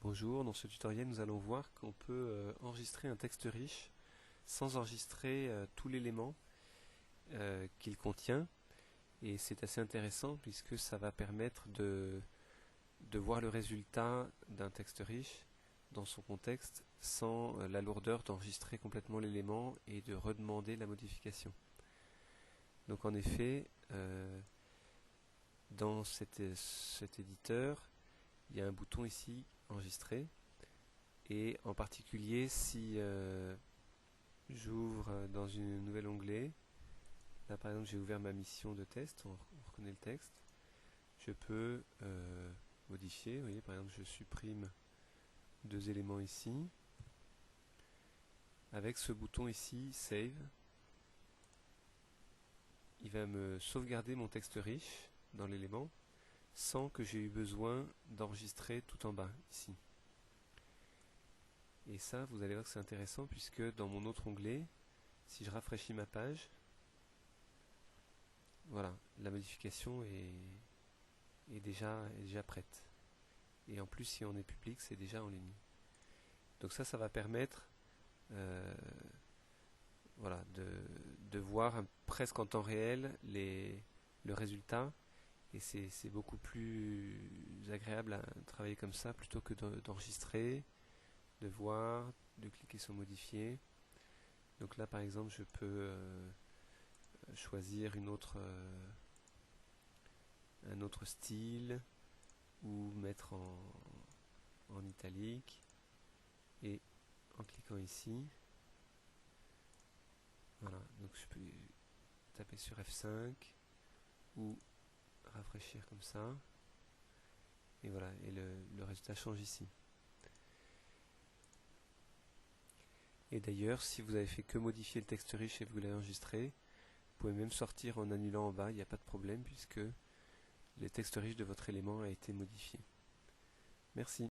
Bonjour, dans ce tutoriel nous allons voir qu'on peut enregistrer un texte riche sans enregistrer tout l'élément qu'il contient, et c'est assez intéressant puisque ça va permettre de voir le résultat d'un texte riche dans son contexte sans la lourdeur d'enregistrer complètement l'élément et de redemander la modification. Donc en effet, dans cet éditeur, il y a un bouton ici, enregistrer, et en particulier si j'ouvre dans un nouvel onglet, là par exemple j'ai ouvert ma mission de test, on reconnaît le texte, je peux modifier, vous voyez par exemple je supprime deux éléments ici, avec ce bouton ici, Save, il va me sauvegarder mon texte riche dans l'élément, sans que j'ai eu besoin d'enregistrer tout en bas, ici. Et ça, vous allez voir que c'est intéressant, puisque dans mon autre onglet, si je rafraîchis ma page, voilà, la modification est déjà prête. Et en plus, si on est public, c'est déjà en ligne. Donc ça va permettre voilà, de voir presque en temps réel le résultat. Et c'est beaucoup plus agréable à travailler comme ça, plutôt que d'enregistrer, de voir, de cliquer sur modifier. Donc là par exemple je peux choisir un autre style, ou mettre en italique, et en cliquant ici, voilà, donc je peux taper sur F5 ou rafraîchir comme ça, et voilà, et le résultat change ici. Et d'ailleurs, si vous avez fait que modifier le texte riche et vous l'avez enregistré, vous pouvez même sortir en annulant en bas, il n'y a pas de problème, puisque le texte riche de votre élément a été modifié. Merci.